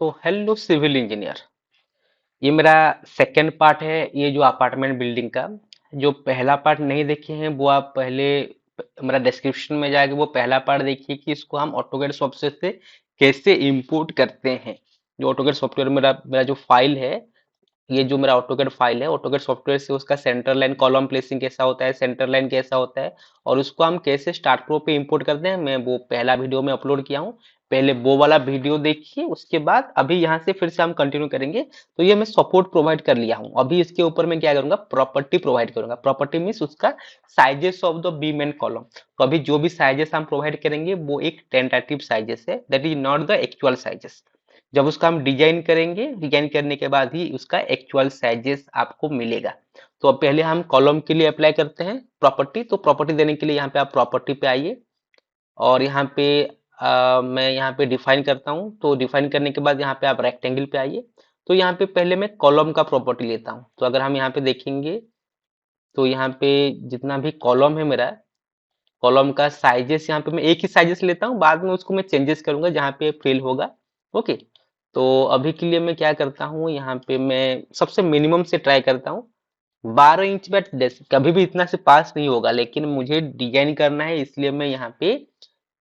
तो hello civil engineer. ये मेरा सेकंड पार्ट है, ये जो अपार्टमेंट बिल्डिंग का। जो पहला पार्ट नहीं देखे हैं वो आप पहले मेरा डिस्क्रिप्शन में जाके वो पहला पार्ट देखिए कि इसको हम ऑटोकैड सॉफ्टवेयर से कैसे इंपोर्ट करते हैं। जो ऑटोकैड सॉफ्टवेयर मेरा मेरा जो फाइल है, ये जो मेरा ऑटोकैड फाइल है, ऑटोकैड सॉफ्टवेयर से उसका सेंटर लाइन कॉलम प्लेसिंग कैसा होता है, सेंटर लाइन कैसा होता है, और उसको हम कैसे स्टार्ट प्रो पे इंपोर्ट करते हैं, मैं वो पहला वीडियो में अपलोड किया हूँ। पहले वो वाला वीडियो देखिए, उसके बाद अभी यहाँ से फिर से हम कंटिन्यू करेंगे। तो ये मैं सपोर्ट प्रोवाइड कर लिया हूँ। अभी इसके ऊपर मैं क्या करूंगा, प्रॉपर्टी प्रोवाइड करूंगा। प्रॉपर्टी मीन्स उसका sizes of the beam and column. तो अभी जो भी साइजेस हम प्रोवाइड करेंगे वो एक टेंटेटिव साइजेस है, that is not the actual sizes. जब उसका हम डिजाइन करेंगे, डिजाइन करने के बाद ही उसका एक्चुअल साइजेस आपको मिलेगा। तो अब पहले हम कॉलम के लिए अप्लाई करते हैं प्रॉपर्टी। तो प्रॉपर्टी देने के लिए यहाँ पे आप प्रॉपर्टी पे आइए, और यहाँ पे मैं यहाँ पे डिफाइन करता हूँ। तो डिफाइन करने के बाद यहाँ पे आप रेक्टेंगल पे आइए। तो यहाँ पे पहले मैं कॉलम का प्रॉपर्टी लेता हूँ। तो अगर हम यहाँ पे देखेंगे, तो यहाँ पे जितना भी कॉलम है मेरा, कॉलम का साइजेस यहाँ पे मैं एक ही साइजेस लेता हूँ, बाद में उसको मैं चेंजेस करूंगा जहाँ पे फेल होगा। ओके। तो अभी के लिए मैं क्या करता हूँ, यहाँ पे मैं सबसे मिनिमम से ट्राई करता हूँ। 12 इंच बाय 10, कभी भी इतना से पास नहीं होगा, लेकिन मुझे डिजाइन करना है इसलिए मैं यहाँ पे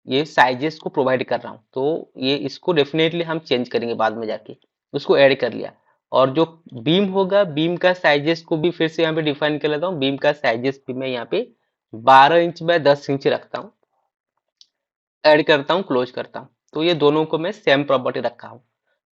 ये साइजेस को प्रोवाइड कर रहा हूँ। तो ये इसको डेफिनेटली हम चेंज करेंगे बाद में जाके। उसको ऐड कर लिया। और जो बीम होगा, बीम का साइजेस को भी फिर से यहाँ पे डिफाइन कर लेता हूँ। बीम का साइजेस भी मैं यहाँ पे 12 इंच बाय 10 इंच रखता हूँ, ऐड करता हूँ, क्लोज करता हूँ। तो ये दोनों को मैं सेम प्रॉपर्टी रखा हूँ।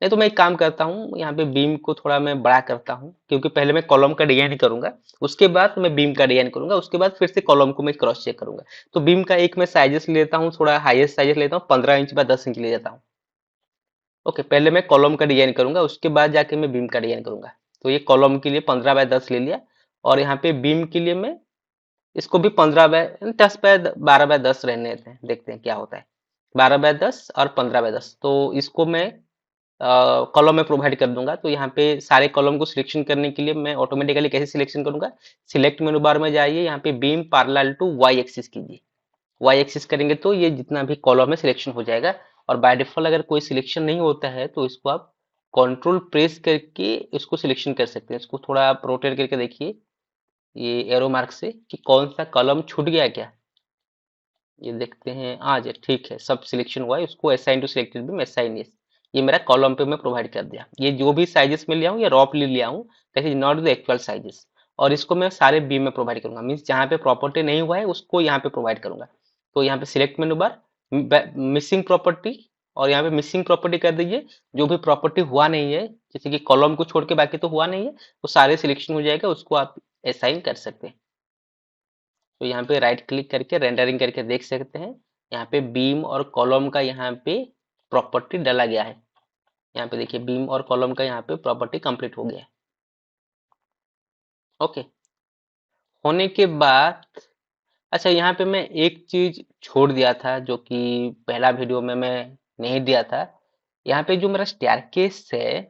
नहीं तो मैं एक काम करता हूँ, यहाँ पे बीम को थोड़ा मैं बड़ा करता हूँ, क्योंकि पहले मैं कॉलम का डिजाइन करूंगा, उसके बाद मैं बीम का डिजाइन करूंगा, उसके बाद फिर से कॉलम को मैं क्रॉस चेक करूंगा। तो बीम का एक मैं साइजेस लेता हूँ, थोड़ा हाईएस्ट साइजेस लेता हूँ, 15 इंच बाय 10 इंच ले जाता हूँ। ओके, पहले मैं कॉलम का डिजाइन करूंगा, उसके बाद जाके मैं बीम का डिजाइन करूंगा। तो ये कॉलम के लिए 15 बाय 10 ले लिया। और यहाँ पे बीम के लिए मैं इसको भी 15 बाय 10 रहने देते हैं, देखते हैं क्या होता है। 12 बाय 10 और 15 बाय 10, तो इसको मैं कॉलम में प्रोवाइड कर दूंगा। तो यहाँ पे सारे कॉलम को सिलेक्शन करने के लिए मैं ऑटोमेटिकली कैसे सिलेक्शन करूंगा, सिलेक्ट मेनू बार में जाइए, यहाँ पे beam parallel to Y axis कीजिए। वाई एक्सिस करेंगे तो ये जितना भी कॉलम है सिलेक्शन हो जाएगा। और बाय डिफॉल्ट अगर कोई सिलेक्शन नहीं होता है तो इसको आप कंट्रोल प्रेस करके इसको सिलेक्शन कर सकते हैं। इसको थोड़ा आप रोटेट करके देखिए, ये एरो मार्क से, कि कौन सा कॉलम छूट गया क्या। ये देखते हैं, आज ठीक है, सब सिलेक्शन हुआ है। उसको असाइन टू सिलेक्टेड भी असाइन, ये मेरा कॉलम पे मैं प्रोवाइड कर दिया। ये जो भी साइजेस में लिया हूँ, ये रॉपली लिया हूँ, that is not the actual sizes. और इसको मैं सारे बी में प्रोवाइड करूंगा, मीन्स जहाँ पे प्रॉपर्टी नहीं हुआ है उसको यहाँ पे प्रोवाइड करूंगा। तो यहाँ पे सिलेक्ट मेनू बार, मिसिंग प्रॉपर्टी, और यहाँ पे मिसिंग प्रॉपर्टी कर दीजिए। जो भी प्रॉपर्टी हुआ नहीं है, जैसे कि कॉलम को छोड़ के बाकी तो हुआ नहीं है, वो सारे सिलेक्शन हो जाएगा, उसको आप असाइन कर सकते हैं। तो यहाँ पे राइट क्लिक करके रेंडरिंग करके देख सकते हैं, यहाँ पे बीम और कॉलम का यहाँ पे प्रॉपर्टी डाला गया है। यहाँ पे देखिए बीम और कॉलम का यहाँ पे प्रॉपर्टी कंप्लीट हो गया है। ओके, होने के बाद, अच्छा यहाँ पे मैं एक चीज छोड़ दिया था जो कि पहला वीडियो में मैं नहीं दिया था। यहाँ पे जो मेरा स्टेयरकेस है,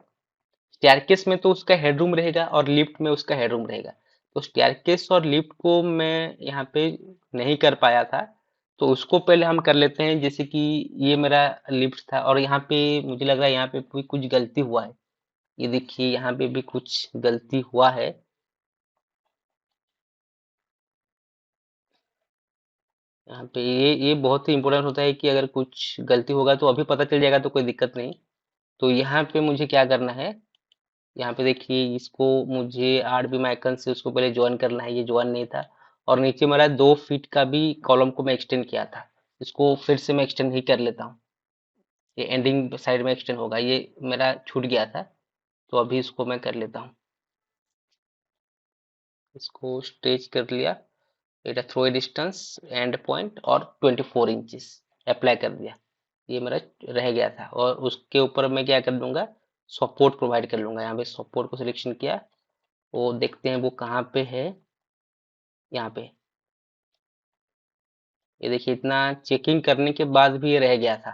स्टेयरकेस में तो उसका हेडरूम रहेगा और लिफ्ट में उसका हेडरूम रहेगा। तो स्टेयरकेस और लिफ्ट को मैं यहाँ पे नहीं कर पाया था, तो उसको पहले हम कर लेते हैं। जैसे कि ये मेरा लिफ्ट था, और यहाँ पे मुझे लग रहा है यहाँ पे भी कुछ गलती हुआ है। ये देखिए यहाँ पे भी कुछ गलती हुआ है। यहाँ पे ये बहुत ही इंपॉर्टेंट होता है कि अगर कुछ गलती होगा तो अभी पता चल जाएगा तो कोई दिक्कत नहीं। तो यहाँ पे मुझे क्या करना है, यहाँ पे देखिए इसको मुझे आरबीएम आइकन से उसको पहले ज्वाइन करना है, ये ज्वाइन नहीं था। और नीचे मेरा 2 फीट का भी कॉलम को मैं एक्सटेंड किया था, इसको फिर से मैं एक्सटेंड ही कर लेता हूँ। ये एंडिंग साइड में एक्सटेंड होगा, ये मेरा छूट गया था। तो अभी इसको मैं कर लेता हूँ, इसको स्ट्रेच कर लिया, এটা थ्रो डिस्टेंस एंड पॉइंट और 24 इंचेस अप्लाई कर दिया। ये मेरा रह गया था, और उसके ऊपर मैं क्या कर दूंगा, सपोर्ट प्रोवाइड कर लूंगा। यहाँ पे सपोर्ट को सिलेक्शन किया, वो देखते हैं वो कहाँ पे है। यहाँ पे ये देखिए, इतना चेकिंग करने के बाद भी ये रह गया था।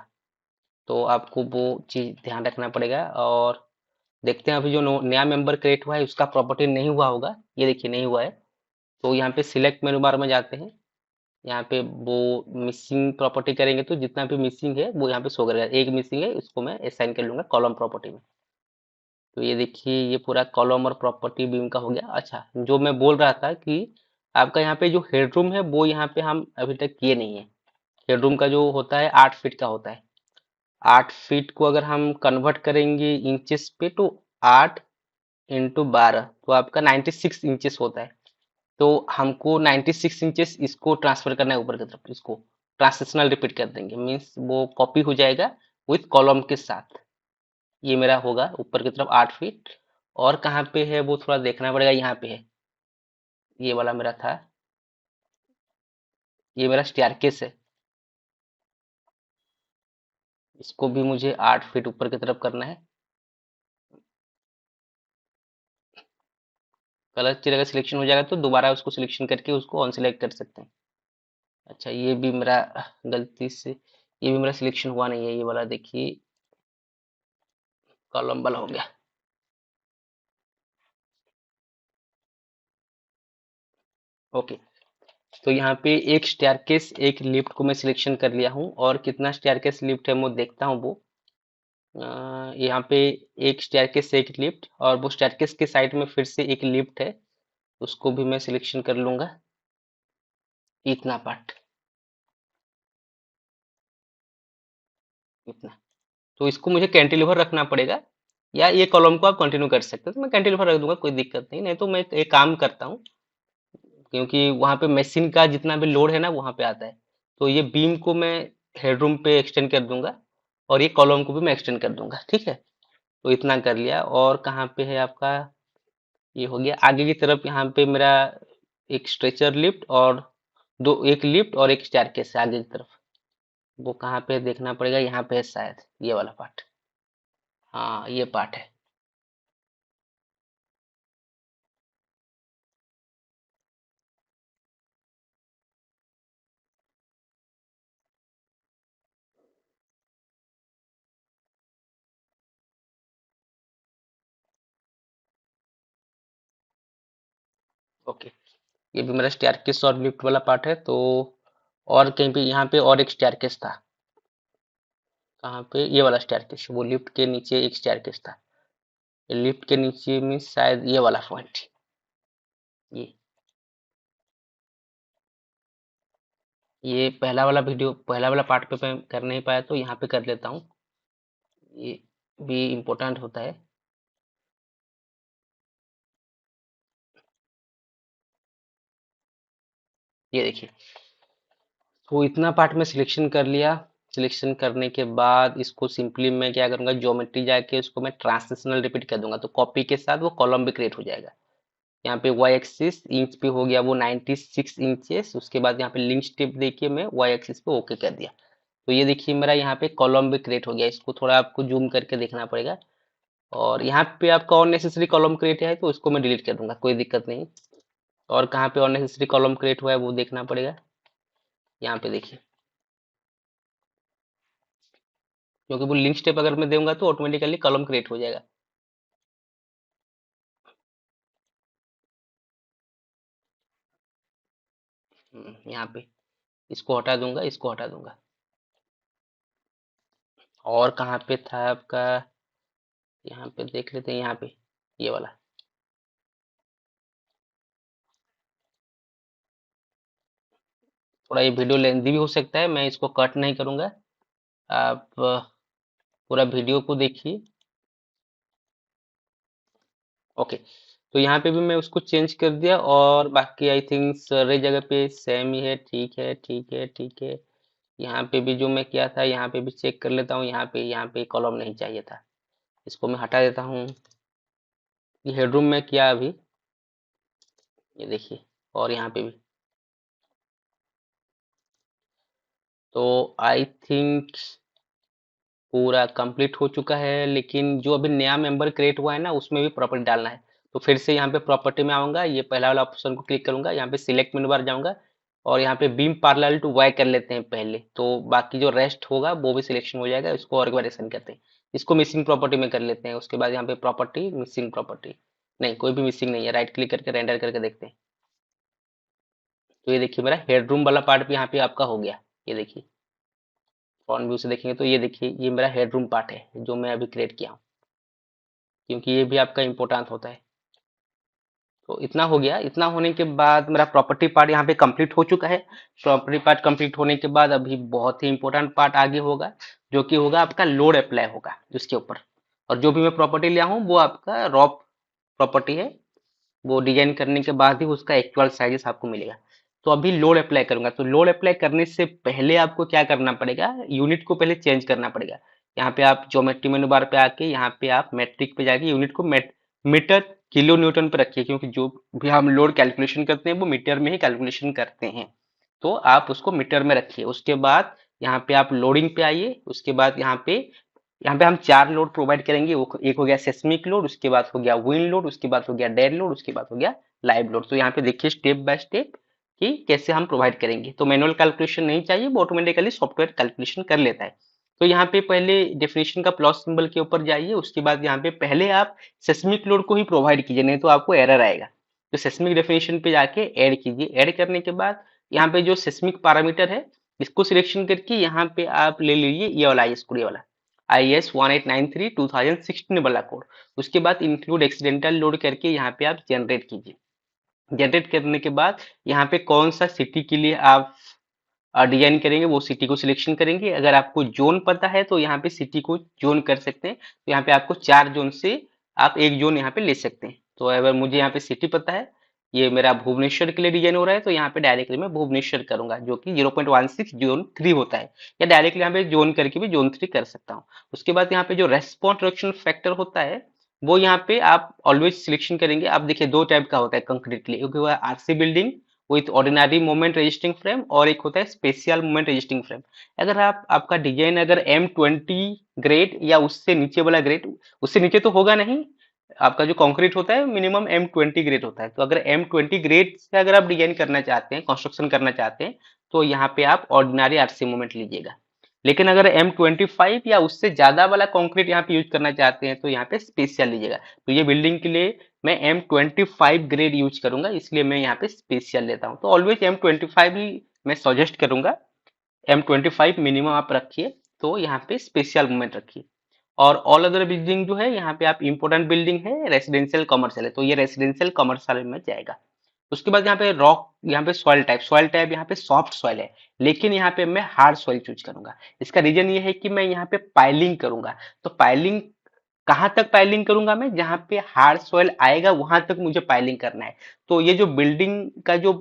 तो आपको वो चीज ध्यान रखना पड़ेगा। और देखते हैं अभी जो नया मेंबर क्रिएट हुआ है उसका प्रॉपर्टी नहीं हुआ होगा, ये देखिए नहीं हुआ है। तो यहाँ पे सिलेक्ट मेनू बार में जाते हैं, यहाँ पे वो मिसिंग प्रॉपर्टी करेंगे तो जितना भी मिसिंग है वो यहाँ पे शो करेगा। एक मिसिंग है, इसको मैं असाइन कर लूंगा कॉलम प्रॉपर्टी में। तो ये देखिए ये पूरा कॉलम और प्रॉपर्टी बीम का हो गया। अच्छा, जो मैं बोल रहा था कि आपका यहाँ पे जो हेडरूम है वो यहाँ पे हम अभी तक किए नहीं है। हेडरूम का जो होता है 8 फीट का होता है। 8 फीट को अगर हम कन्वर्ट करेंगे इंचेस पे तो 8 × 12 तो आपका 96 इंचेस होता है। तो हमको 96 इंचेस इसको ट्रांसफर करना है ऊपर की तरफ। इसको ट्रांसलेशनल रिपीट कर देंगे, मीन्स वो कॉपी हो जाएगा विथ कॉलम के साथ। ये मेरा होगा ऊपर की तरफ 8 फीट। और कहाँ पे है वो थोड़ा देखना पड़ेगा। यहाँ पे है, ये वाला मेरा था, ये मेरा स्टेयरकेस है। इसको भी मुझे 8 फीट ऊपर की तरफ करना है। कलर चलेगा, सिलेक्शन हो जाएगा तो दोबारा उसको सिलेक्शन करके उसको ऑन सिलेक्ट कर सकते हैं। अच्छा, ये भी मेरा गलती से, ये भी मेरा सिलेक्शन हुआ नहीं है। ये वाला देखिए कॉलम वाला हो गया। ओके, तो यहाँ पे एक स्टेयरकेस एक लिफ्ट को मैं सिलेक्शन कर लिया हूँ। और कितना स्टेयरकेस लिफ्ट है मैं देखता हूँ वो। यहाँ पे एक स्टेयरकेस एक लिफ्ट, और वो स्टेयरकेस के साइड में फिर से एक लिफ्ट है, उसको भी मैं सिलेक्शन कर लूंगा। इतना पार्ट, इतना। तो इसको मुझे कैंटिलीवर रखना पड़ेगा, या ये कॉलम को आप कंटिन्यू कर सकते हो। तो मैं कैंटिलीवर रख दूंगा, कोई दिक्कत नहीं। नहीं तो मैं एक काम करता हूँ, क्योंकि वहां पे मशीन का जितना भी लोड है ना वहां पे आता है। तो ये बीम को मैं हेडरूम पे एक्सटेंड कर दूंगा, और ये कॉलम को भी मैं एक्सटेंड कर दूंगा। ठीक है, तो इतना कर लिया। और कहाँ पे है आपका, ये हो गया। आगे की तरफ यहाँ पे मेरा एक स्ट्रेचर लिफ्ट और दो, एक लिफ्ट और एक स्टेयरकेस है आगे की तरफ। वो कहाँ पे देखना पड़ेगा, यहाँ पे है शायद ये वाला पार्ट। हाँ, ये पार्ट है। ओके, ये भी मेरा स्टेयरकेस और लिफ्ट वाला पार्ट है। तो और कहीं पे यहाँ पे और एक स्टेयरकेस था। कहाँ पे, ये वाला स्टेयरकेस, वो लिफ्ट के नीचे एक स्टेयरकेस था। लिफ्ट के नीचे में शायद ये वाला पॉइंट, ये पहला वाला वीडियो, पहला वाला पार्ट पे मैं कर नहीं पाया तो यहाँ पे कर लेता हूँ। ये भी इम्पोर्टेंट होता है। ये देखिए, तो इतना पार्ट में सिलेक्शन कर लिया। सिलेक्शन करने के बाद इसको सिंपली मैं क्या करूंगा, ज्योमेट्री जाके उसको मैं ट्रांसलेशनल रिपीट कर दूंगा, तो कॉपी के साथ वो कॉलम भी क्रिएट हो जाएगा। यहाँ पे वाई एक्सिस इंच पे हो गया वो 96 इंचेस। उसके बाद यहाँ पे लिंक स्टेप देखिए मैं वाई एक्सिस पे ओके कर दिया। तो ये देखिए मेरा यहाँ पे कॉलम भी क्रिएट हो गया। इसको थोड़ा आपको जूम करके देखना पड़ेगा। और यहाँ पे आपका अननेसेसरी कॉलम क्रिएट है तो उसको मैं डिलीट कर दूंगा, कोई दिक्कत नहीं। और कहाँ पे अननेसेसरी कॉलम क्रिएट हुआ है वो देखना पड़ेगा। यहाँ पे देखिए, क्योंकि वो लिंक स्टेप अगर मैं दूंगा तो ऑटोमेटिकली कॉलम क्रिएट हो जाएगा। यहाँ पे इसको हटा दूंगा, इसको हटा दूंगा। और कहाँ पे था आपका, यहाँ पे देख लेते हैं। यहाँ पे ये वाला, थोड़ा ये वीडियो लेंदी भी हो सकता है, मैं इसको कट नहीं करूंगा। आप पूरा वीडियो को देखिए। ओके, तो यहाँ पे भी मैं उसको चेंज कर दिया। और बाकी आई थिंक सारी जगह पे सेम ही है। ठीक है, ठीक है, ठीक है। यहाँ पे भी जो मैं किया था यहाँ पे भी चेक कर लेता हूँ। यहाँ पे कॉलम नहीं चाहिए था, इसको मैं हटा देता हूँ। ये हेडरूम में किया अभी, ये देखिए। और यहाँ पे भी, तो आई थिंक पूरा कंप्लीट हो चुका है। लेकिन जो अभी नया मेंबर क्रिएट हुआ है ना उसमें भी प्रॉपर्टी डालना है। तो फिर से यहाँ पे प्रॉपर्टी में आऊंगा, ये पहला वाला ऑप्शन को क्लिक करूंगा, यहाँ पे सिलेक्ट मेनू बार जाऊंगा। और यहाँ पे बीम पैरेलल टू वाई कर लेते हैं पहले, तो बाकी जो रेस्ट होगा वो भी सिलेक्शन हो जाएगा। इसको और एक बार एक्शन करते हैं, इसको मिसिंग प्रॉपर्टी में कर लेते हैं। उसके बाद यहाँ पे प्रॉपर्टी मिसिंग प्रॉपर्टी, नहीं कोई भी मिसिंग नहीं है। राइट क्लिक करके रेंडर करके देखते हैं। तो ये देखिए मेरा हेडरूम वाला पार्ट भी यहाँ पे आपका हो गया। ये देखिए फ्रंट व्यू से देखेंगे तो ये देखिए ये मेरा हेडरूम पार्ट है जो मैं अभी क्रिएट किया हूँ, क्योंकि ये भी आपका इम्पोर्टेंट होता है। तो इतना हो गया। इतना होने के बाद मेरा प्रॉपर्टी पार्ट यहाँ पे कंप्लीट हो चुका है। प्रॉपर्टी पार्ट कंप्लीट होने के बाद अभी बहुत ही इंपॉर्टेंट पार्ट आगे होगा, जो कि होगा आपका लोड अप्लाई होगा उसके ऊपर। और जो भी मैं प्रॉपर्टी लिया हूँ वो आपका रॉ प्रॉपर्टी है, वो डिजाइन करने के बाद ही उसका एक्चुअल साइजेस आपको मिलेगा। तो अभी लोड अप्लाई करूंगा। तो लोड अप्लाई करने से पहले आपको क्या करना पड़ेगा, यूनिट को पहले चेंज करना पड़ेगा। यहाँ पे आप ज्योमेट्री मेनू बार पे आके यहाँ पे आप मैट्रिक पे जाके यूनिट को मीटर किलो न्यूटन पे रखिए, क्योंकि जो भी हम लोड कैलकुलेशन करते हैं वो मीटर में ही कैलकुलेशन करते हैं। तो आप उसको मीटर में रखिए। उसके बाद यहाँ पे आप लोडिंग पे आइए। उसके बाद यहाँ पे हम 4 लोड प्रोवाइड करेंगे। एक हो गया सेस्मिक लोड, उसके बाद हो गया विंड लोड, उसके बाद हो गया डेड लोड, उसके बाद हो गया लाइव लोड। तो यहाँ पे देखिए स्टेप बाय स्टेप कि कैसे हम प्रोवाइड करेंगे। तो मैनुअल कैलकुलेशन नहीं चाहिए, वो ऑटोमेटिकली सॉफ्टवेयर कैलकुलेशन कर लेता है। तो यहाँ पे पहले डेफिनेशन का प्लस सिंबल के ऊपर जाइए। उसके बाद यहाँ पे पहले आप सेस्मिक लोड को ही प्रोवाइड कीजिए, नहीं तो आपको एरर आएगा। तो सेस्मिक डेफिनेशन पे जाके ऐड कीजिए। ऐड करने के बाद यहाँ पे जो सेस्मिक पैरामीटर है इसको सिलेक्शन करके यहाँ पे आप ले लीजिए ये वाला ये वाला IS 1893 2016 वाला कोड। उसके बाद इंक्लूड एक्सीडेंटल लोड करके यहाँ पे आप जनरेट कीजिए। जनरेट करने के बाद यहाँ पे कौन सा सिटी के लिए आप डिजाइन करेंगे वो सिटी को सिलेक्शन करेंगे। अगर आपको जोन पता है तो यहाँ पे सिटी को जोन कर सकते हैं। तो यहाँ पे आपको 4 जोन से आप एक जोन यहाँ पे ले सकते हैं। तो अगर मुझे यहाँ पे सिटी पता है, ये मेरा भुवनेश्वर के लिए डिजाइन हो रहा है, तो यहाँ पे डायरेक्टली मैं भुवनेश्वर करूंगा जो कि 0.16 जोन 3 होता है। या डायरेक्टली यहाँ पे जोन करके भी जोन 3 कर सकता हूँ। उसके बाद यहाँ पे जो रेस्पॉन्स रिडक्शन फैक्टर होता है वो यहाँ पे आप ऑलवेज सिलेक्शन करेंगे। आप देखिए 2 टाइप का होता है कंक्रीट के लिए, एक हुआ RC building with ordinary moment resisting frame, और एक होता है स्पेशल मोमेंट रेजिस्टिंग फ्रेम। अगर आपका डिजाइन अगर M20 ग्रेड या उससे नीचे वाला ग्रेड, उससे नीचे तो होगा नहीं, आपका जो कंक्रीट होता है मिनिमम M20 ग्रेड होता है। तो अगर M20 ग्रेड से अगर आप डिजाइन करना चाहते हैं, कंस्ट्रक्शन करना चाहते हैं, तो यहाँ पे आप ऑर्डिनरी आरसी मोमेंट लीजिएगा। लेकिन अगर M25 या उससे ज्यादा वाला कंक्रीट यहाँ पे यूज करना चाहते हैं तो यहाँ पे स्पेशल लीजिएगा। तो ये बिल्डिंग के लिए मैं M25 ग्रेड यूज करूंगा, इसलिए मैं यहाँ पे स्पेशल लेता हूँ। तो ऑलवेज M25 ही मैं सजेस्ट करूंगा। M25 मिनिमम आप रखिए। तो यहाँ पे स्पेशल मोमेंट रखिए। और ऑल अदर बिल्डिंग जो है यहाँ पे आप इंपोर्टेंट बिल्डिंग है, रेसिडेंशियल कमर्शियल है, तो ये रेसिडेंशियल कमर्शियल में जाएगा। उसके बाद यहाँ पे रॉक, यहाँ पे सॉइल टाइप यहाँ पे सॉफ्ट सॉइल है, लेकिन यहाँ पे मैं हार्ड सॉइल चूज करूंगा। इसका रीजन ये है कि मैं यहाँ पे पाइलिंग करूंगा। तो पाइलिंग कहाँ तक पाइलिंग करूंगा, मैं जहाँ पे हार्ड सॉइल आएगा वहां तक मुझे पाइलिंग करना है। तो ये जो बिल्डिंग का जो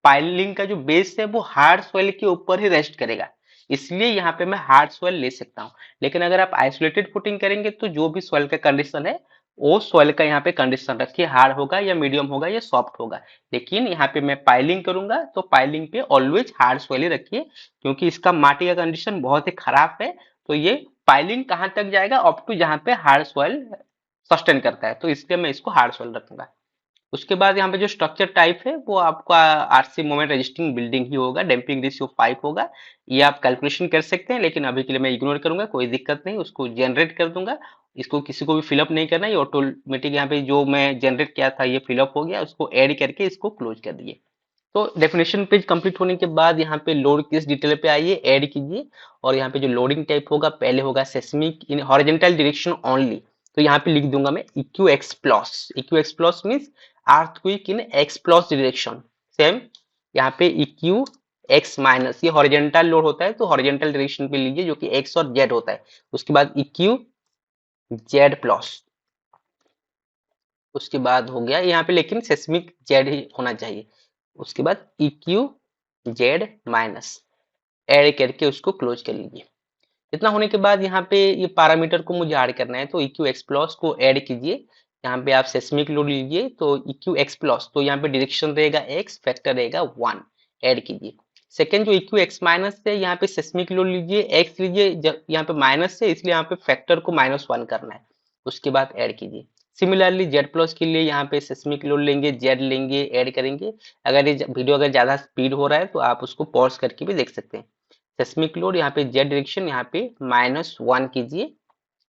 पाइलिंग का जो बेस है वो हार्ड सॉइल के ऊपर ही रेस्ट करेगा, इसलिए यहाँ पे मैं हार्ड सॉइल ले सकता हूँ। लेकिन अगर आप आइसोलेटेड फुटिंग करेंगे तो जो भी सॉइल का कंडीशन है वो सॉइल का यहाँ पे कंडीशन रखिए, हार्ड होगा या मीडियम होगा या सॉफ्ट होगा। लेकिन यहाँ पे मैं पाइलिंग करूंगा तो पाइलिंग पे ऑलवेज हार्ड सॉइल ही रखिए, क्योंकि इसका माटी का कंडीशन बहुत ही खराब है। तो ये पाइलिंग कहाँ तक जाएगा, अप टू जहाँ पे हार्ड सॉइल सस्टेन करता है, तो इसलिए मैं इसको हार्ड सॉइल रखूंगा। उसके बाद यहाँ पे जो स्ट्रक्चर टाइप है वो आपका आरसी मोमेंट रजिस्टिंग बिल्डिंग ही होगा, डैम्पिंग रेशियो 5 होगा। ये आप कैलकुलेशन कर सकते हैं, लेकिन अभी के लिए मैं इग्नोर करूंगा, कोई दिक्कत नहीं, उसको जनरेट कर दूंगा। इसको किसी को भी फिलअप नहीं करना, ये ऑटोमेटिक यहाँ पे जो मैं जनरेट किया था ये फिलअप हो गया। उसको ऐड करके इसको क्लोज कर दिए। तो डेफिनेशन पेज कंप्लीट होने के बाद यहाँ पे लोड किस डिटेल पे आइए, ऐड कीजिए। और यहाँ पे जो लोडिंग टाइप होगा, पहले होगा seismic in horizontal direction only. तो यहाँ पे लिख दूंगा मैं EQ X plus. EQ X plus means earthquake in X plus direction. Same यहाँ पे इक्यू एक्स माइनस, ये हॉरिजॉन्टल लोड होता है तो हॉरिजॉन्टल डायरेक्शन पे लीजिए, जो कि एक्स और जेड होता है। उसके बाद इक्यू जेड प्लस। उसके बाद हो गया यहाँ पे, लेकिन सेस्मिक जेड ही होना चाहिए। उसके बाद इक्यू जेड माइनस, ऐड करके उसको क्लोज कर लीजिए। इतना होने के बाद यहाँ पे ये पैरामीटर को मुझे ऐड करना है, तो इक्यू एक्स प्लस को ऐड कीजिए। यहाँ पे आप सेस्मिक लोड लीजिए, तो इक्यू एक्स प्लस, तो यहाँ पे डायरेक्शन रहेगा एक्स, फैक्टर रहेगा 1, ऐड कीजिए। सेकेंड जो इक्यू एक्स माइनस है, यहाँ पे सेस्मिक लोड लीजिए, एक्स लीजिए, जब यहाँ पे माइनस है इसलिए यहाँ पे फैक्टर को -1 करना है। उसके बाद ऐड कीजिए। सिमिलरली जेड प्लस के लिए यहाँ पे सेस्मिक लोड लेंगे, जेड लेंगे, ऐड करेंगे। अगर ये वीडियो अगर ज्यादा स्पीड हो रहा है तो आप उसको पॉज करके भी देख सकते हैं। सेस्मिक लोड यहाँ पे जेड डायरेक्शन, यहाँ पे -1 कीजिए,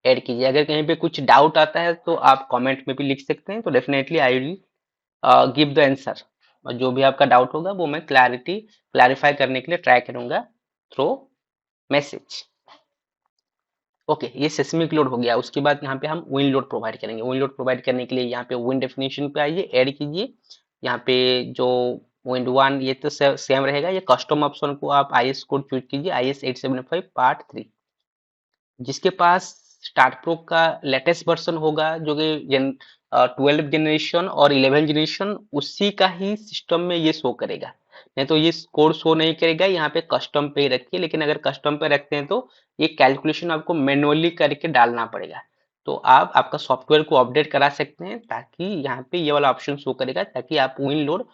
ऐड कीजिए। अगर कहीं पे कुछ डाउट आता है तो आप कमेंट में भी लिख सकते हैं, तो definitely I will give the answer. और जो भी आपका डाउट होगा वो मैं क्लैरिफाई करने के लिए ट्राई करूंगा थ्रू मैसेज। ओके, ये सेस्मिक लोड हो गया। उसके बाद यहाँ पे हम विंड लोड प्रोवाइड करेंगे। विंड लोड प्रोवाइड करने के लिए यहाँ पे विंड डेफिनेशन पे आइए, ऐड कीजिए। यहाँ पे जो विंड वन ये तो सेम रहेगा। ये कस्टम ऑप्शन को आप आईएस कोड चूज कीजिए, IS 875 पार्ट 3। जिसके पास स्टार्ट प्रो का लेटेस्ट वर्जन होगा जो कि 12 जनरेशन और 11 जनरेशन, उसी का ही सिस्टम में ये शो करेगा। नहीं तो ये कोड शो नहीं करेगा। यहाँ पे कस्टम पे ही रखिए, लेकिन अगर कस्टम पे रखते हैं तो ये कैलकुलेशन आपको मैनुअली करके डालना पड़ेगा। तो आप आपका सॉफ्टवेयर को अपडेट करा सकते हैं ताकि यहाँ पे ये वाला ऑप्शन शो करेगा, ताकि आप विंड लोड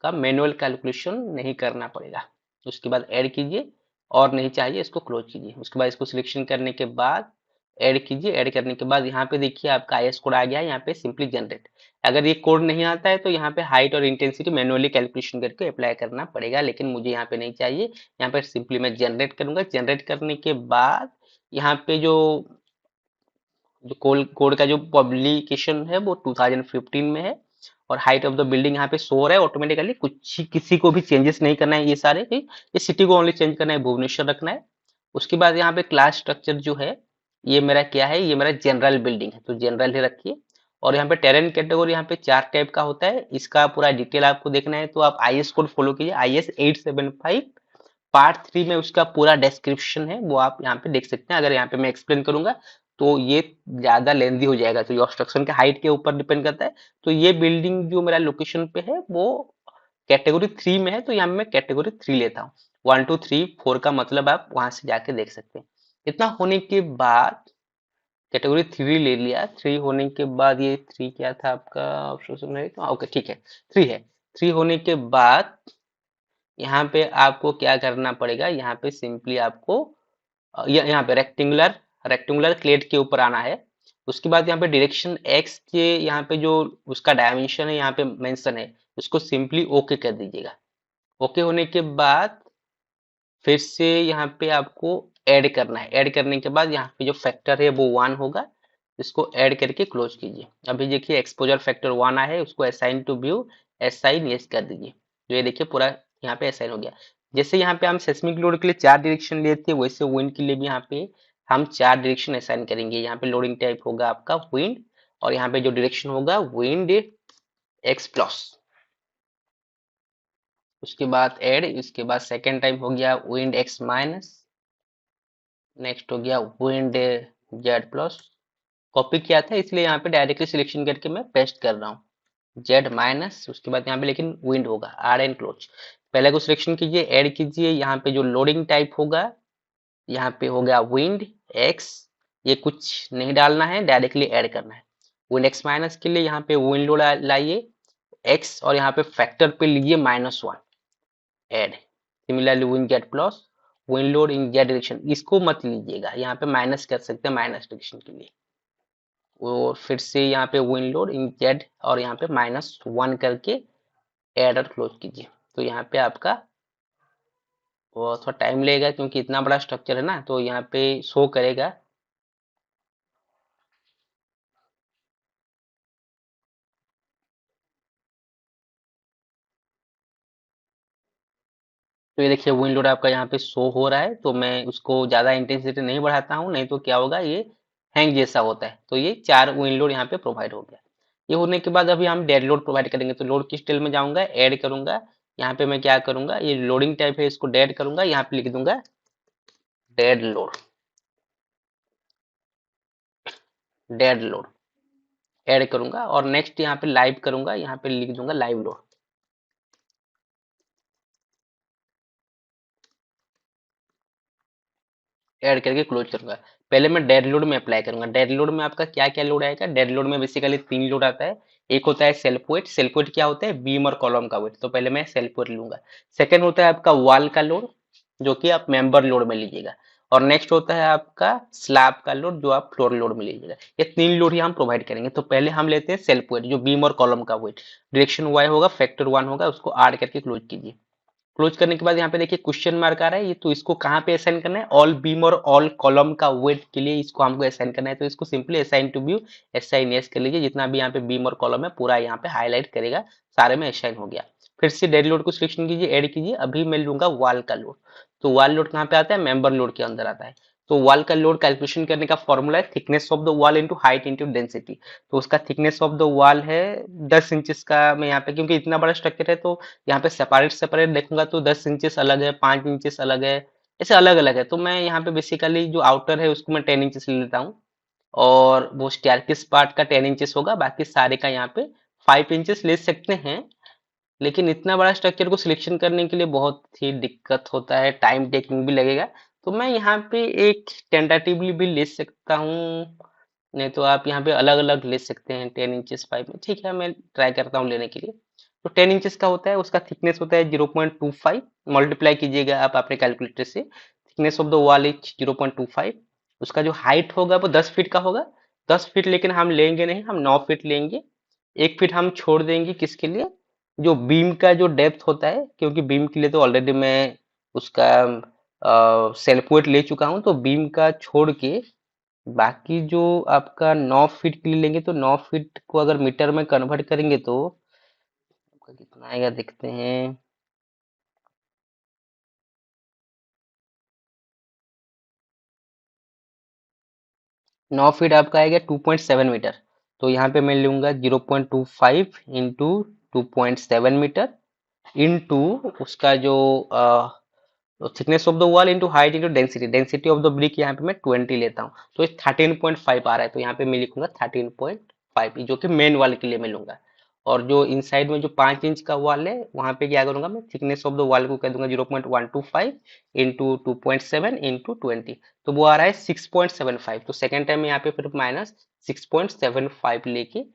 का मैनुअल कैलकुलेशन नहीं करना पड़ेगा। उसके बाद ऐड कीजिए और नहीं चाहिए इसको क्लोज कीजिए। उसके बाद इसको सिलेक्शन करने के बाद ऐड कीजिए। ऐड करने के बाद यहाँ पे देखिए आपका आईएस कोड आ गया है। यहाँ पे सिंपली जनरेट। अगर ये कोड नहीं आता है तो यहाँ पे हाइट और इंटेंसिटी मैनुअली कैलकुलेशन करके अप्लाई करना पड़ेगा, लेकिन मुझे यहाँ पे नहीं चाहिए। यहाँ पे सिंपली मैं जनरेट करूंगा। जनरेट करने के बाद यहाँ पे जो जो कोड का जो पब्लिकेशन है वो 2015 में है, और हाइट ऑफ द बिल्डिंग यहाँ पे शो हो रहा है ऑटोमेटिकली। कुछ किसी को भी चेंजेस नहीं करना है। ये सारे ये सिटी को ओनली चेंज करना है, भुवनेश्वर रखना है। उसके बाद यहाँ पे क्लास स्ट्रक्चर जो है ये मेरा क्या है, ये मेरा जनरल बिल्डिंग है तो जनरल ही रखिए। और यहाँ पे टेरेन कैटेगरी यहाँ पे 4 टाइप का होता है। इसका पूरा डिटेल आपको देखना है तो आप आईएस कोड फॉलो कीजिए, IS 875 पार्ट 3 में उसका पूरा डिस्क्रिप्शन है, वो आप यहाँ पे देख सकते हैं। अगर यहाँ पे मैं एक्सप्लेन करूंगा तो ये ज्यादा लेंदी हो जाएगा, तो ये ऑब्स्ट्रक्शन के हाइट के ऊपर डिपेंड करता है। तो ये बिल्डिंग जो मेरा लोकेशन पे है वो कैटेगरी 3 में है, तो यहाँ मैं कैटेगरी 3 लेता हूँ। 1 2 3 4 का मतलब आप वहां से जाके देख सकते हैं। इतना होने के बाद कैटेगरी 3 ले लिया। 3 होने के बाद ये 3 क्या था आपका ऑप्शन है, ओके ठीक है 3 है। 3 होने के बाद यहाँ पे आपको क्या करना पड़ेगा, यहाँ पे सिंपली आपको यहाँ पे रेक्टेंगुलर रेक्टेंगुलर क्लेड के ऊपर आना है। उसके बाद यहाँ पे डायरेक्शन एक्स के यहाँ पे जो उसका डायमेंशन है यहाँ पे मेंशन है, उसको सिंपली ओके कर दीजिएगा। ओके होने के बाद फिर से यहाँ पे आपको ऐड करना है। ऐड करने के बाद यहाँ पे जो फैक्टर है वो 1 होगा। इसको ऐड करके क्लोज कीजिए। अभी देखिए एक्सपोजर फैक्टर 1 आया है, उसको assign to view assign yes कर दीजिए। तो ये देखिए पूरा यहाँ पे असाइन हो गया। जैसे यहाँ पे हम सेस्मिक लोड के लिए 4 डायरेक्शन लिए थे, वैसे विंड के लिए भी यहाँ पे हम 4 डायरेक्शन असाइन करेंगे। यहाँ पे लोडिंग टाइप होगा आपका विंड, और यहाँ पे जो डायरेक्शन होगा विंड एक्स प्लस। उसके बाद ऐड, इसके बाद सेकेंड टाइम हो गया विंड एक्स माइनस। नेक्स्ट हो गया विंड जेड प्लस। कॉपी किया था इसलिए यहाँ पे डायरेक्टली सिलेक्शन करके मैं पेस्ट कर रहा हूँ जेड माइनस। उसके बाद यहाँ पे लेकिन विंड होगा आर एंड क्लोज। पहले को सिलेक्शन कीजिए, ऐड कीजिए। यहाँ पे जो लोडिंग टाइप होगा यहाँ पे हो गया विंड एक्स। ये कुछ नहीं डालना है, डायरेक्टली ऐड करना है। विंड एक्स माइनस के लिए यहाँ पे विंड लोड लाइए एक्स, और यहाँ पे फैक्टर पे लीजिए -1 add. Similarly wind Z plus wind load in Z direction, इसको मत लीजिएगा, यहाँ पे माइनस कर सकते हैं माइनस डायरेक्शन के लिए। वो फिर से यहाँ पे विंड लोड इन जेड और यहाँ पे -1 करके ऐड और क्लोज कीजिए। तो यहाँ पे आपका वो थोड़ा टाइम लगेगा क्योंकि इतना बड़ा स्ट्रक्चर है ना, तो यहाँ पे शो करेगा। तो ये देखिए विंड लोड आपका यहाँ पे शो हो रहा है, तो मैं उसको ज्यादा इंटेंसिटी नहीं बढ़ाता हूँ, नहीं तो क्या होगा ये हैंग जैसा होता है। तो ये 4 विंड लोड यहाँ पे प्रोवाइड हो गया। ये होने के बाद अभी हम डेड लोड प्रोवाइड करेंगे। तो लोड की स्टाइल में जाऊंगा, ऐड करूंगा। यहाँ पे मैं क्या करूंगा, ये लोडिंग टाइप है इसको डेड करूंगा, यहाँ पे लिख दूंगा dead load. Dead load add करूंगा और नेक्स्ट यहाँ पे लाइव करूंगा, यहाँ पे लिख दूंगा लाइव लोड। ऐड करके क्लोज करूंगा। पहले मैं डेड लोड में अप्लाई करूंगा। डेड लोड में आपका क्या क्या लोड आएगा, डेड लोड में बेसिकली 3 लोड आता है। एक होता है सेल्फ वेट। सेल्फ वेट क्या होता है, बीम और कॉलम का वेट, तो पहले मैं सेल्फ वेट लूंगा। सेकंड होता है आपका वॉल का लोड, जो कि आप मेंबर लोड में लीजिएगा। और नेक्स्ट होता है आपका स्लैब का लोड, जो आप फ्लोर लोड में लीजिएगा। ये 3 लोड ही हम प्रोवाइड करेंगे। तो पहले हम लेते हैं सेल्फ वेट, जो बीम और कॉलम का वेट। डायरेक्शन वाई होगा, फैक्टर 1 होगा, उसको ऐड करके क्लोज कीजिए। क्लोज करने के बाद यहाँ पे देखिए क्वेश्चन मार्क आ रहा है, ये तो इसको कहाँ पे असाइन करना है, ऑल बीम और ऑल कॉलम का वेट के लिए इसको हमको असाइन करना है। तो इसको simply assign to view assign yes कर लीजिए। जितना भी यहाँ पे बीम और कॉलम है पूरा यहाँ पे हाईलाइट करेगा, सारे में असाइन हो गया। फिर से डेड लोड को सिलेक्शन कीजिए, ऐड कीजिए, अभी मैं लूंगा वॉल का लोड। तो वॉल लोड कहाँ पे आता है, मेंबर लोड के अंदर आता है। तो वॉल का लोड कैलकुलेशन करने का फॉर्मूला है thickness of the wall into height into density. तो उसका थिकनेस ऑफ द वॉल है 10 इंचेस का। मैं यहाँ पे क्योंकि इतना बड़ा स्ट्रक्चर है तो यहाँ पे सेपरेट सेपरेट देखूंगा तो 10 इंचेस अलग है, 5 इंचेस अलग है, ऐसे अलग अलग है। तो मैं यहाँ पे बेसिकली जो आउटर है उसको मैं 10 इंचेस ले लेता हूँ, और वो स्टेयरकेस पार्ट का 10 इंचेस होगा, बाकी सारे का यहाँ पे 5 इंचेस ले सकते हैं। लेकिन इतना बड़ा स्ट्रक्चर को सिलेक्शन करने के लिए बहुत ही दिक्कत होता है, टाइम टेकिंग भी लगेगा। तो मैं यहाँ पे एक टेंटाटिवली भी ले सकता हूँ, नहीं तो आप यहाँ पे अलग अलग ले सकते हैं 10 इंचेस 5 में। ठीक है, मैं ट्राई करता हूँ लेने के लिए। तो 10 इंचेस का होता है, उसका थिकनेस होता है 0.25। मल्टीप्लाई कीजिएगा आप अपने कैलकुलेटर से, thickness of the wall is 0.25। उसका जो हाइट होगा वो 10 फीट का होगा। 10 फीट लेकिन हम लेंगे नहीं, हम 9 फीट लेंगे। 1 फीट हम छोड़ देंगे किसके लिए, जो बीम का जो डेप्थ होता है, क्योंकि बीम के लिए तो ऑलरेडी मैं उसका सेल्फ वेट ले चुका हूं, तो बीम का छोड़ के बाकी जो आपका 9 फीट के लिए लेंगे, तो 9 फीट को अगर मीटर में कन्वर्ट करेंगे तो आपका कितना आएगा देखते हैं। 9 फीट आपका आएगा 2.7 मीटर। तो यहाँ पे मैं लूंगा 0.25 इंटू 2.7 मीटर इंटू उसका जो thickness of the wall into height into density. Density of the brick यहाँ पे मैं 20 लेता हूँ, तो 13.5 आ रहा है। तो यहाँ पे मैं लिखूंगा 13.5, जो कि मेन वॉल के लिए मैं लूंगा। और जो इनसाइड में जो 5 इंच का वॉल है वहां पे क्या करूंगा, मैं थिकनेस ऑफ द वॉल को कह दूंगा 0.125 इंटू 2.7 इंटू 20। तो वो आ रहा है 6.75। तो सेकेंड टाइम में यहाँ पे फिर माइनस 6.75 लेके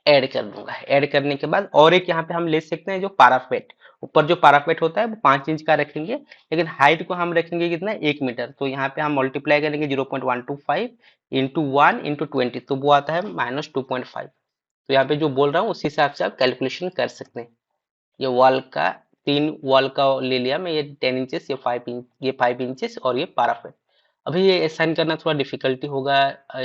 ऐड कर दूंगा। ऐड करने के बाद और एक यहाँ पे हम ले सकते हैं जो पारापेट, ऊपर जो पारापेट होता है वो 5 इंच का रखेंगे, लेकिन हाइट को हम रखेंगे कितना, 1 मीटर। तो यहाँ पे हम मल्टीप्लाई करेंगे 0.125 इंटू 1 इंटू 20, तो वो आता है -2.5। तो यहाँ पे जो बोल रहा हूँ उसी हिसाब से आप कैलकुलेशन कर सकते हैं। ये वॉल का, 3 वॉल का ले लिया मैं, ये 10 इंचेस, ये 5 इंच, ये 5 इंचेस, और ये पारापेट। अभी ये असाइन करना थोड़ा डिफिकल्टी होगा।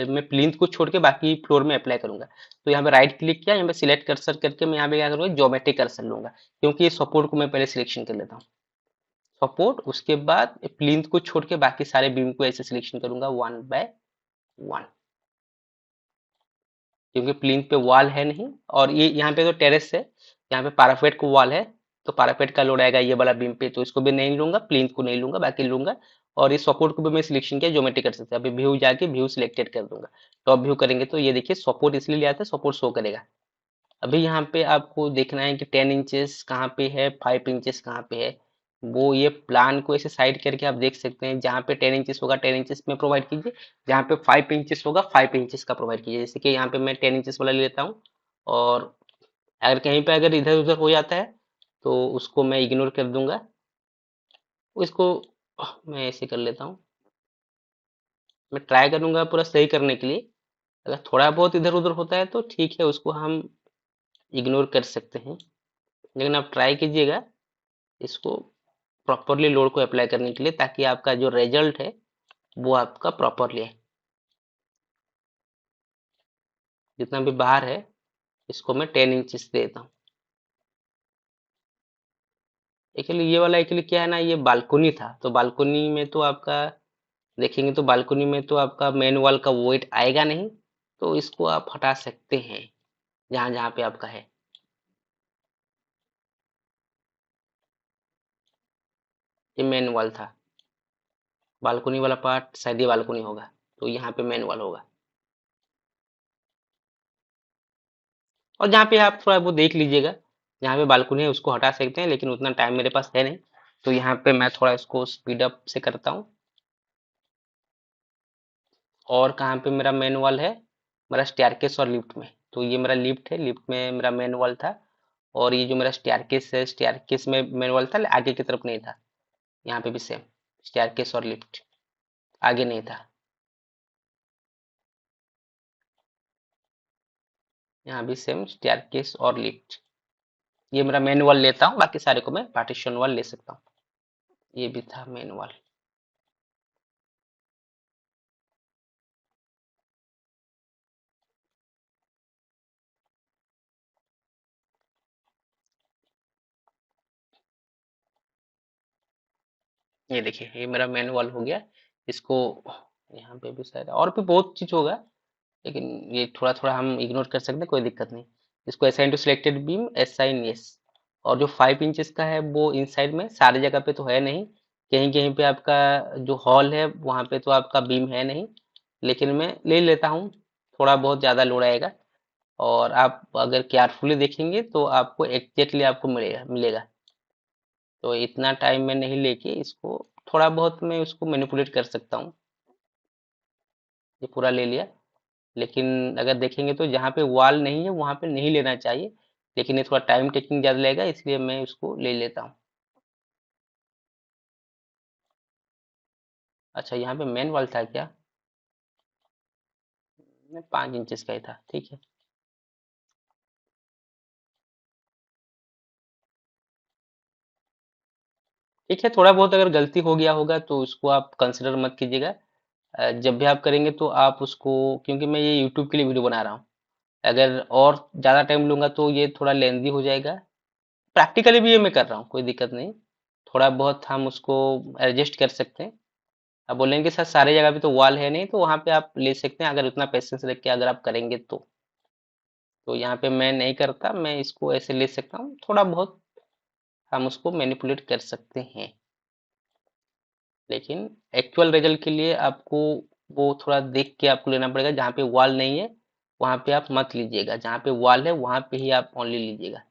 मैं प्लिंथ को छोड़ के बाकी फ्लोर में अप्लाई करूंगा। तो यहाँ पे राइट क्लिक किया, यहाँ पे सिलेक्ट कर्सर करके मैं यहाँ पे क्या करूँगा, ज्योमेट्री कर्सर लूंगा, क्योंकि ये सपोर्ट को मैं पहले सिलेक्शन कर लेता हूँ। सपोर्ट, उसके बाद प्लिंथ को छोड़ के बाकी सारे बीम को ऐसे सिलेक्शन करूंगा 1 बाय 1, क्योंकि प्लिंथ पे वॉल है नहीं। और ये यहाँ पे तो टेरेस है, यहाँ पे पारापेट को वॉल है, तो पारापेट का लोड आएगा ये वाला बीम पे, तो इसको भी नहीं लूंगा, प्लिंथ को नहीं लूंगा, बाकी लूंगा। और ये सपोर्ट को भी मैं सिलेक्शन किया ज्योमेट्री कर सकते हैं। अभी व्यू जाके व्यू सिलेक्टेड कर दूंगा। टॉप व्यू करेंगे तो ये देखिए सपोर्ट इसलिए लिया था, सपोर्ट शो करेगा। अभी यहाँ पे आपको देखना है कि 10 इंचेस कहाँ पे है, 5 इंचेस कहाँ पे है। वो ये प्लान को ऐसे साइड करके आप देख सकते हैं, जहाँ पे 10 इंचेस होगा 10 इंचेस में प्रोवाइड कीजिए, जहाँ पे 5 इंचेस होगा 5 इंचेस का प्रोवाइड कीजिए। जैसे कि यहाँ पे मैं 10 इंचेस वाला ले लेता हूँ, और अगर कहीं पे अगर इधर उधर हो जाता है तो उसको मैं इग्नोर कर दूंगा। इसको मैं ऐसे कर लेता हूँ, मैं ट्राई करूंगा पूरा सही करने के लिए। अगर थोड़ा बहुत इधर उधर होता है तो ठीक है, उसको हम इग्नोर कर सकते हैं, लेकिन आप ट्राई कीजिएगा इसको प्रॉपरली लोड को अप्लाई करने के लिए, ताकि आपका जो रिजल्ट है वो आपका प्रॉपरली है। जितना भी बाहर है इसको मैं 10 इंचेस देता हूँ। एक्चुअली ये वाला एक्चुअली क्या है ना, ये बालकोनी था, तो बालकोनी में तो आपका देखेंगे तो बालकोनी में तो आपका मेन वॉल का वेट आएगा नहीं, तो इसको आप हटा सकते हैं जहां जहां पे आपका है। ये मेन वॉल था, बालकोनी वाला पार्ट शायद ये बालकोनी होगा, तो यहाँ पे मेन वॉल होगा। और जहाँ पे आप थोड़ा वो देख लीजिएगा, जहाँ पे बालकनी है उसको हटा सकते हैं, लेकिन उतना टाइम मेरे पास है नहीं, तो यहाँ पे मैं थोड़ा इसको स्पीड अप से करता हूँ। और कहाँ पे मेरा मेन वॉल है, मेरा स्टेयरकेस और लिफ्ट में। तो ये मेरा लिफ्ट है, लिफ्ट में मेरा मेन वॉल था। और ये जो मेरा स्टेयरकेस है, स्टेयरकेस में मेन वॉल था, आगे की तरफ नहीं था। यहाँ पे भी सेम, स्टेयरकेस और लिफ्ट, आगे नहीं था। यहाँ भी सेम स्टेयरकेस और लिफ्ट। ये मेरा मेन वॉल लेता हूँ, बाकी सारे को मैं पार्टीशन वॉल ले सकता हूँ। ये भी था मेन वॉल। ये देखिए ये मेरा मेन वॉल हो गया। इसको यहाँ पे भी शायद और भी बहुत चीज होगा, लेकिन ये थोड़ा थोड़ा हम इग्नोर कर सकते हैं, कोई दिक्कत नहीं। इसको assign to selected beam, assign yes. और जो 5 इंचेस का है वो इनसाइड में सारी जगह पे तो है नहीं, कहीं कहीं पे आपका जो हॉल है वहां पे तो आपका बीम है नहीं, लेकिन मैं ले लेता हूँ, थोड़ा बहुत ज्यादा लोड आएगा। और आप अगर केयरफुली देखेंगे तो आपको एग्जैक्टली आपको मिलेगा मिलेगा। तो इतना टाइम में नहीं लेके इसको थोड़ा बहुत मैं उसको मैनिपुलेट कर सकता हूँ। ये पूरा ले लिया, लेकिन अगर देखेंगे तो जहाँ पे वॉल नहीं है वहां पे नहीं लेना चाहिए, लेकिन ये थोड़ा टाइम टेकिंग ज्यादा लगेगा इसलिए मैं उसको ले लेता हूँ। अच्छा यहाँ पे मेन वॉल था क्या? मैं 5 इंचेस का ही था, ठीक है। ठीक है, थोड़ा बहुत अगर गलती हो गया होगा तो उसको आप कंसिडर मत कीजिएगा। जब भी आप करेंगे तो आप उसको, क्योंकि मैं ये यूट्यूब के लिए वीडियो बना रहा हूँ, अगर और ज़्यादा टाइम लूंगा तो ये थोड़ा लेंदी हो जाएगा। प्रैक्टिकली भी ये मैं कर रहा हूँ, कोई दिक्कत नहीं। थोड़ा बहुत हम उसको एडजस्ट कर सकते हैं। आप बोलेंगे सर सारे जगह पे तो वॉल है नहीं, तो वहां पे आप ले सकते हैं अगर उतना पेशेंस रख के अगर आप करेंगे तो यहाँ पे मैं नहीं करता, मैं इसको ऐसे ले सकता हूँ थोड़ा बहुत, हम उसको मैनिपुलेट कर सकते हैं। लेकिन एक्चुअल रिजल्ट के लिए आपको वो थोड़ा देख के आपको लेना पड़ेगा। जहाँ पे वॉल नहीं है वहां पे आप मत लीजिएगा, जहाँ पे वॉल है वहां पे ही आप ओनली लीजिएगा।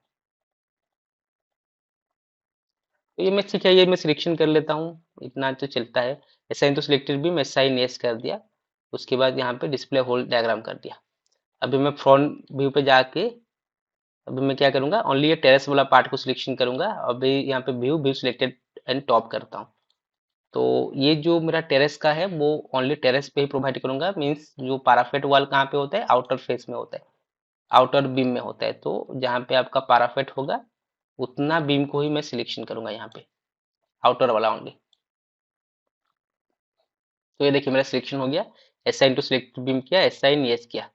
तो ये मैं ठीक है, ये मैं सिलेक्शन कर लेता हूँ, इतना तो चलता है। असाइन तो सिलेक्टेड भी मैं असाइन यस कर दिया। उसके बाद यहाँ पे डिस्प्ले होल डायग्राम कर दिया। अभी मैं फ्रंट व्यू पे जाके अभी मैं क्या करूंगा, ओनली ये टेरेस वाला पार्ट को सिलेक्शन करूंगा। अभी यहाँ पे view view selected and top करता हूँ। तो ये जो मेरा टेरेस का है वो ओनली टेरेस पे ही प्रोवाइड करूंगा, मींस जो पाराफेट वॉल कहाँ पे होता है, आउटर फेस में होता है, आउटर बीम में होता है। तो जहाँ पे आपका पाराफेट होगा उतना बीम को ही मैं सिलेक्शन करूंगा यहाँ पे, आउटर वाला ओनली। तो ये देखिए मेरा सिलेक्शन हो गया। असाइन टू सिलेक्ट बीम किया, असाइन यस किया।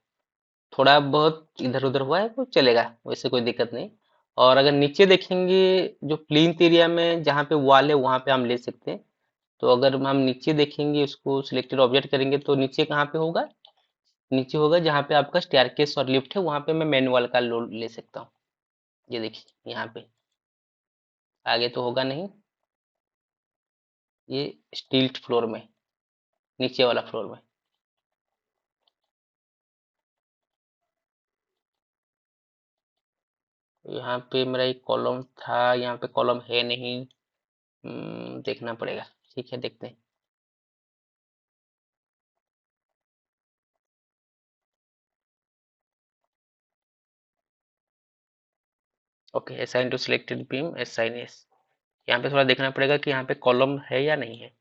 थोड़ा बहुत इधर उधर हुआ है वो चलेगा, वैसे कोई दिक्कत नहीं। और अगर नीचे देखेंगे, जो प्लिंथ एरिया में जहाँ पे वॉल है वहां पे हम ले सकते हैं। तो अगर हम नीचे देखेंगे, उसको सिलेक्टेड ऑब्जेक्ट करेंगे तो नीचे कहाँ पे होगा, नीचे होगा जहाँ पे आपका स्टेयरकेस और लिफ्ट है, वहां पे मैं मैनुअल का लोड ले सकता हूँ। ये देखिए यहाँ पे, आगे तो होगा नहीं। ये स्टील्ट फ्लोर में, नीचे वाला फ्लोर में। यहाँ पे मेरा एक कॉलम था, यहाँ पे कॉलम है नहीं। देखना पड़ेगा। ठीक है, देखते हैं। Okay, assign to selected beam, assign yes. यहाँ पे थोड़ा देखना पड़ेगा कि यहाँ पे कॉलम है या नहीं है।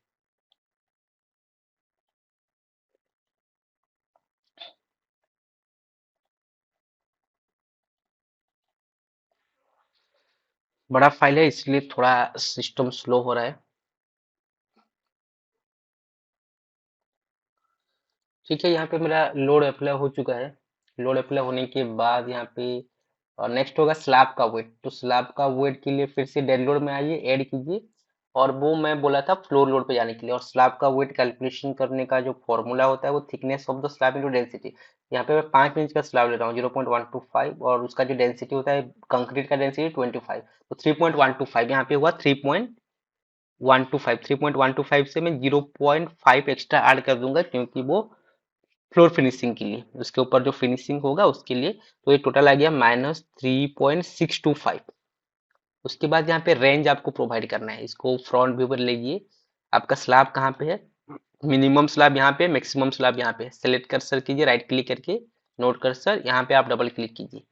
बड़ा फाइल है इसलिए थोड़ा सिस्टम स्लो हो रहा है। ठीक है, यहाँ पे मेरा लोड अप्लाई हो चुका है। लोड अप्लाई होने के बाद यहाँ पे और नेक्स्ट होगा स्लैब का वेट। तो स्लैब का वेट के लिए फिर से डेड लोड में आइए, ऐड कीजिए। और वो मैं बोला था फ्लोर लोड पे जाने के लिए। और स्लैब का वेट कैलकुलेशन करने का जो फॉर्मूला होता है वो thickness of the slab into density. यहाँ पे मैं 5 इंच का स्लैब ले रहा हूँ, 0.125, और उसका जो डेंसिटी होता है कंक्रीट का डेंसिटी 25। तो 3.125 यहाँ पे हुआ 3.125। 3.125 से मैं 0.5 एक्स्ट्रा ऐड कर दूंगा, क्योंकि वो फ्लोर फिनिशिंग के लिए, उसके ऊपर जो फिनिशिंग होगा उसके लिए। तो ये टोटल आ गया -3.625। उसके बाद यहाँ पे रेंज आपको प्रोवाइड करना है, इसको फ्रंट व्यू पर लीजिए। आपका स्लैब कहाँ पे है, मिनिमम स्लैब यहाँ पे, मैक्सिमम स्लैब यहाँ पे। सेलेक्ट कर्सर कीजिए, राइट क्लिक करके नोट कर्सर, यहाँ पे आप डबल क्लिक कीजिए।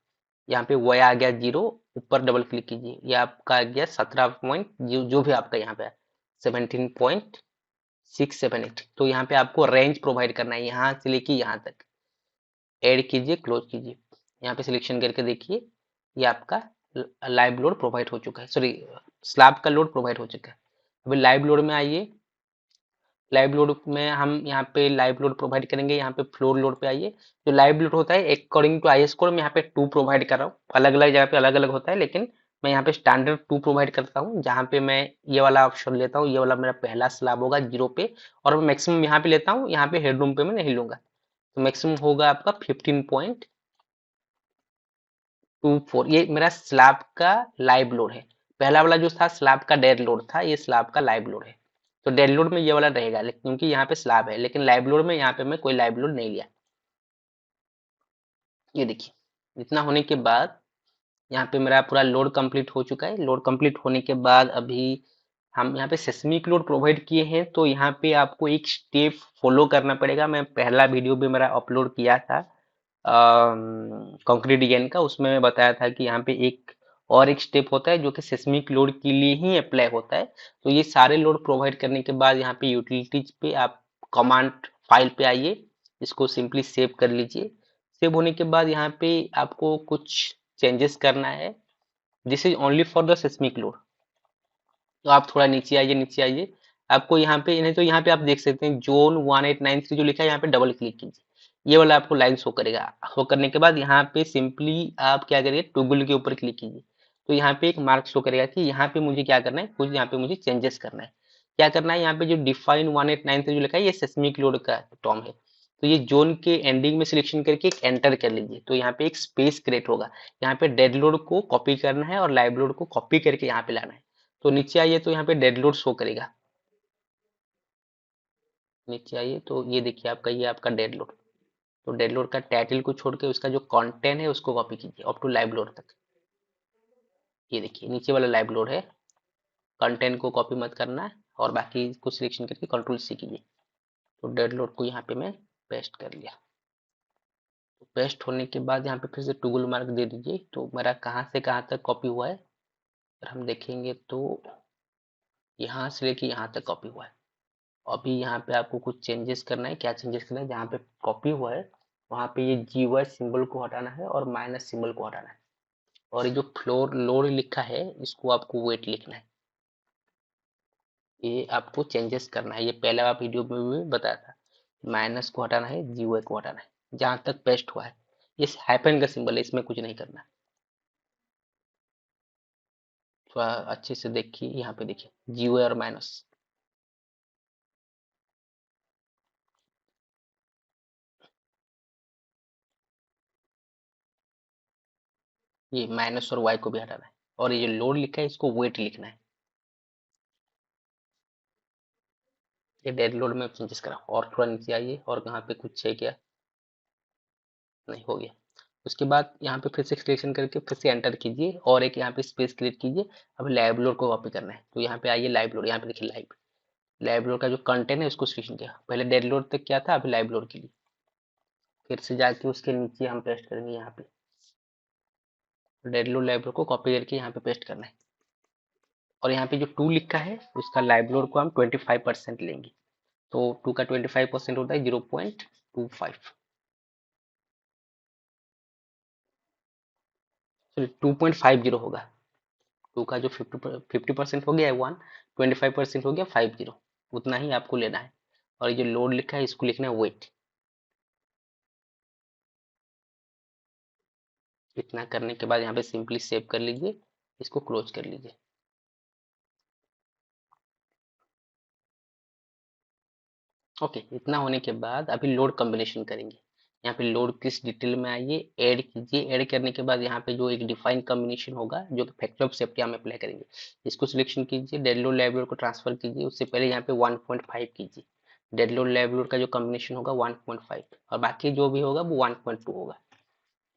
यहाँ पे वो आ गया 0, ऊपर डबल क्लिक कीजिए, ये आपका आ गया 17 पॉइंट, जो भी आपका यहाँ पे है 17.678। तो यहाँ पे आपको रेंज प्रोवाइड करना है, यहाँ से लेके यहाँ तक। ऐड कीजिए, क्लोज कीजिए। यहाँ पे सिलेक्शन करके देखिए, ये आपका लाइव लोड प्रोवाइड हो चुका है, सॉरी स्लैब का लोड प्रोवाइड हो चुका है। अभी लाइव लोड में आइए। लाइव लोड में हम यहाँ पे लाइव लोड प्रोवाइड करेंगे, यहाँ पे फ्लोर लोड पे आइए। जो लाइव लोड होता है according to I S code, मैं यहाँ पे 2 प्रोवाइड कर रहा हूँ। अलग अलग जगह पे अलग अलग होता है, लेकिन मैं यहाँ पे स्टैंडर्ड 2 प्रोवाइड करता हूँ, जहाँ पे मैं ये वाला ऑप्शन लेता हूँ, ये वाला मेरा पहला स्लैब होगा 0 पे, और मैं मैक्सिमम यहाँ पे लेता हूँ, यहाँ पे हेडरूम पे मैं नहीं लूंगा। तो मैक्सिमम होगा आपका 15.24। ये मेरा स्लैब का लाइव लोड है। पहला वाला जो था स्लैब का डेड लोड था, ये स्लैब का लाइव लोड है। तो डेड लोड में ये वाला रहेगा, लेकिन क्योंकि यहाँ पे स्लैब है, लेकिन लाइव लोड में यहाँ पे मैं कोई लाइव लोड नहीं लिया। ये देखिए, इतना होने के बाद यहाँ पे मेरा पूरा लोड कंप्लीट हो चुका है। लोड कंप्लीट होने के बाद अभी हम यहाँ पे सेस्मिक लोड प्रोवाइड किए हैं, तो यहाँ पे आपको एक स्टेप फॉलो करना पड़ेगा। मैं पहला वीडियो भी मेरा अपलोड किया था कंक्रीट डिजाइन का, उसमें मैं बताया था कि यहाँ पे एक स्टेप होता है जो कि सेस्मिक लोड के लिए ही अप्लाई होता है। तो ये सारे लोड प्रोवाइड करने के बाद यहाँ पे यूटिलिटीज पे आप कमांड फाइल पे आइए, इसको सिंपली सेव कर लीजिए। सेव होने के बाद यहाँ पे आपको कुछ चेंजेस करना है। This is only for the seismic load. तो आप थोड़ा नीचे आइए, नीचे आइए, आपको यहाँ पे नहीं तो यहाँ पे आप देख सकते हैं जोन 1893 जो लिखा है, यहाँ पे डबल क्लिक कीजिए, ये वाला आपको लाइन शो करेगा। शो करने के बाद यहाँ पे सिंपली आप क्या करिए, टूगल के ऊपर क्लिक कीजिए। तो यहाँ पे एक मार्क शो करेगा कि यहाँ पे मुझे क्या करना है, कुछ यहाँ पे मुझे चेंजेस करना है। क्या करना है, यहाँ पे जो डिफाइन 1893 जो लिखा है, ये सेस्मिक लोड का टर्म है। तो ये जोन के एंडिंग में सिलेक्शन करके एक एंटर कर लीजिए, तो यहाँ पे एक स्पेस क्रिएट होगा। यहाँ पे डेड लोड को कॉपी करना है और लाइव लोड को कॉपी करके यहाँ पे लाना है। तो नीचे आइए, तो यहाँ पे डेड लोड शो करेगा। नीचे आइए तो ये देखिए आपका, ये आपका डेड लोड। तो डेड लोड का टाइटल को छोड़ के उसका जो कंटेंट है उसको कॉपी कीजिए अप टू लाइव लोड तक। ये देखिए नीचे वाला लाइव लोड है, कंटेंट को कॉपी मत करना है, और बाकी को सिलेक्शन करके कंट्रोल सी कीजिए। तो डेड लोड को यहाँ पे मैं पेस्ट कर लिया। तो पेस्ट होने के बाद यहाँ पे फिर से टूगल मार्क दे दीजिए। तो मेरा कहाँ से कहाँ तक कॉपी हुआ है, अगर हम देखेंगे तो यहाँ से लेके यहाँ तक कॉपी हुआ है। अभी यहाँ पे आपको कुछ चेंजेस करना है। क्या चेंजेस करना है, जहाँ पे कॉपी हुआ है वहाँ पे ये GY सिंबल को हटाना है और माइनस सिंबल को हटाना है, और ये जो फ्लोर लोड लिखा है इसको आपको वेट लिखना है। ये आपको चेंजेस करना है, ये पहले आप वीडियो में भी बताया था। माइनस को हटाना है, GY को हटाना है, जहाँ तक पेस्ट हुआ है। ये हाइफन का सिंबल है, इसमें कुछ नहीं करना। थोड़ा अच्छे से देखिए, यहाँ पे देखिए GY और माइनस। ये माइनस और Y को भी हटाना है, और ये जो लोड लिखा है इसको वेट लिखना है। ये डेड लोड में चेंजेस करा, और थोड़ा नीचे आइए, और यहाँ पे कुछ है क्या, नहीं हो गया। उसके बाद यहाँ पे फिर से सिलेक्शन करके फिर से एंटर कीजिए, और एक यहाँ पे स्पेस क्रिएट कीजिए। अब लाइव लोड को कॉपी करना है, तो यहाँ पे आइए लाइव लोड, यहाँ पे देखिए लाइव लाइव लोड का जो कंटेंट है उसको सिलेक्शन किया। पहले डेड लोड तक क्या था, अभी लाइव लोड के लिए फिर से जाके उसके नीचे हम पेस्ट करेंगे। यहाँ पे डेड लोड लाइव लोड को कॉपी करके यहाँ पे पेस्ट करना है, और यहाँ पे जो 2 लिखा है उसका लाइव लोड को हम 25% लेंगे। तो 2 का 25% होता है 0.25, सॉरी 2.50 होगा। 2 का जो 50% हो गया है 1, 25% हो गया 50, उतना ही आपको लेना है। और ये जो लोड लिखा है इसको लिखना है वेट। इतना करने के बाद यहाँ पे सिंपली सेव कर लीजिए, इसको क्लोज कर लीजिए। ओके, इतना होने के बाद अभी लोड कॉम्बिनेशन करेंगे। यहाँ पे लोड किस डिटेल में आइए, ऐड कीजिए। ऐड करने के बाद यहाँ पे जो एक डिफाइन कॉम्बिनेशन होगा जो कि फैक्टर ऑफ सेफ्टी हम अप्लाई करेंगे, इसको सिलेक्शन कीजिए। डेड लोड लाइव लोड को ट्रांसफर कीजिए, उससे पहले यहाँ पे 1.5 कीजिए। डेड लोड लाइव लोड का जो कॉम्बिनेशन होगा 1.5, और बाकी जो भी होगा वो 1.2 होगा।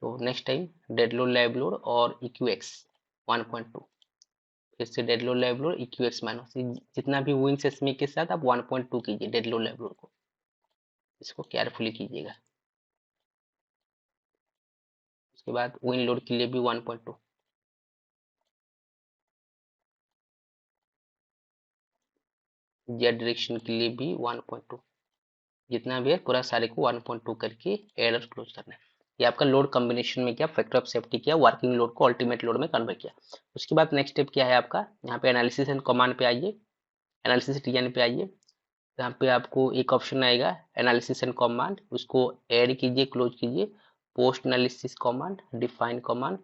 तो next time dead load live load और EQX 1.2, फिर से dead load live load EQX minus, जितना भी विंग सेस्मिक के साथ आप 1.2 कीजिए डेड लोड लाइव लोड को। इसको केयरफुली कीजिएगा। उसके बाद विंग लोड के लिए भी 1.2, जेड डायरेक्शन के लिए भी 1.2, जितना भी है पूरा सारे को 1.2 करके एड और क्लोज करना है। ये आपका लोड कॉम्बिनेशन में क्या फैक्टर ऑफ सेफ्टी किया, वर्किंग लोड को अल्टीमेट लोड में कन्वर्ट किया। उसके बाद नेक्स्ट स्टेप क्या है आपका, यहाँ पे एनालिसिस एंड कमांड पे आइए, एनालिसिस डिजाइन पे आइए। यहाँ पे आपको एक ऑप्शन आएगा एनालिसिस एंड कमांड, उसको ऐड कीजिए, क्लोज कीजिए। Post analysis command, define command,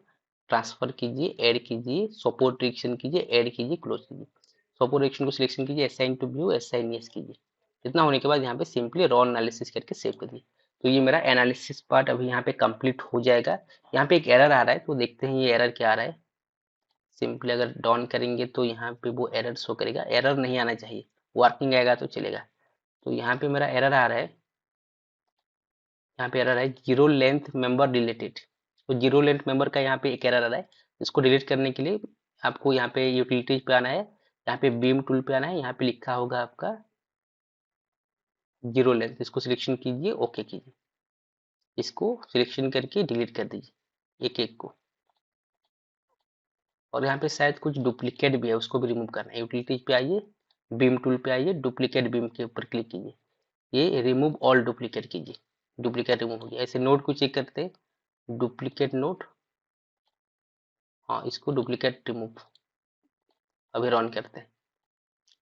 transfer कीजिए, ऐड कीजिए, सपोर्ट रिएक्शन कीजिए, ऐड कीजिए, क्लोज कीजिए। सपोर्ट रिएक्शन को सिलेक्शन कीजिए, assign to view, assign yes कीजिए। इतना होने के बाद यहाँ पे सिंपली रॉ एनालिसिस करके सेव कर दीजिए। तो ये मेरा एनालिसिस पार्ट अभी यहाँ पे कंप्लीट हो जाएगा। यहाँ पे एक एरर आ रहा है, तो देखते हैं ये एरर क्या आ रहा है। सिंपली अगर डाउन करेंगे तो यहाँ पे वो एरर शो करेगा। एरर नहीं आना चाहिए, वर्किंग आएगा तो चलेगा। तो यहाँ पे मेरा एरर आ रहा है, यहाँ पे एरर है जीरो लेंथ मेंबर डिलीटेड। तो जीरो लेंथ मेंबर का यहाँ पे एक एरर आ रहा है। इसको डिलीट करने के लिए आपको यहाँ पे यूटिलिटीज पे आना है, यहाँ पे बीम टूल पे आना है, यहाँ पे लिखा होगा आपका जीरो लेंथ। इसको सिलेक्शन कीजिए, ओके कीजिए। इसको सिलेक्शन करके डिलीट कर दीजिए एक एक को। और यहाँ पे शायद कुछ डुप्लीकेट भी है, उसको भी रिमूव करना है। यूटिलिटीज पे आइए, बीम टूल पे आइए, डुप्लीकेट बीम के ऊपर क्लिक कीजिए, ये रिमूव ऑल डुप्लीकेट कीजिए। डुप्लीकेट रिमूव हो गया। ऐसे नोट को चेक करते हैं, डुप्लीकेट नोट, हाँ इसको डुप्लीकेट रिमूव अभी रन करते हैं।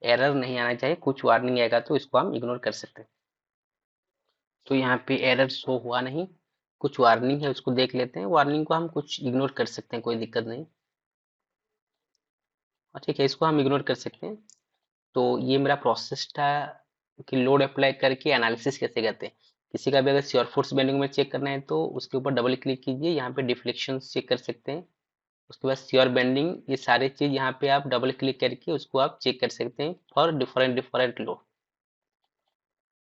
एरर नहीं आना चाहिए, कुछ वार्निंग आएगा तो इसको हम इग्नोर कर सकते हैं। तो यहाँ पे एरर शो हुआ नहीं, कुछ वार्निंग है उसको देख लेते हैं। वार्निंग को हम कुछ इग्नोर कर सकते हैं, कोई दिक्कत नहीं। ठीक है, इसको हम इग्नोर कर सकते हैं। तो ये मेरा प्रोसेस था कि लोड अप्लाई करके एनालिसिस कैसे करते हैं। किसी का भी अगर श्योर फोर्स बेंडिंग में चेक करना है तो उसके ऊपर डबल क्लिक कीजिए, यहाँ पे डिफ्लेक्शन चेक कर सकते हैं। उसके बाद श्योर बेंडिंग, ये सारे चीज यहाँ पे आप डबल क्लिक करके उसको आप चेक कर सकते हैं फॉर डिफरेंट डिफरेंट लोड।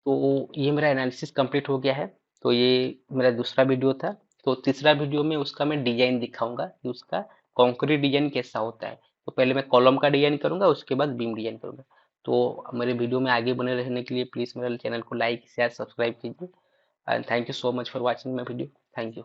तो ये मेरा एनालिसिस कंप्लीट हो गया है। तो ये मेरा दूसरा वीडियो था। तो तीसरा वीडियो में उसका मैं डिजाइन दिखाऊंगा कि उसका कंक्रीट डिजाइन कैसा होता है। तो पहले मैं कॉलम का डिजाइन करूंगा, उसके बाद बीम डिजाइन करूंगा। तो मेरे वीडियो में आगे बने रहने के लिए प्लीज मेरे चैनल को लाइक शेयर सब्सक्राइब कीजिए। And thank you so much for watching my video. Thank you.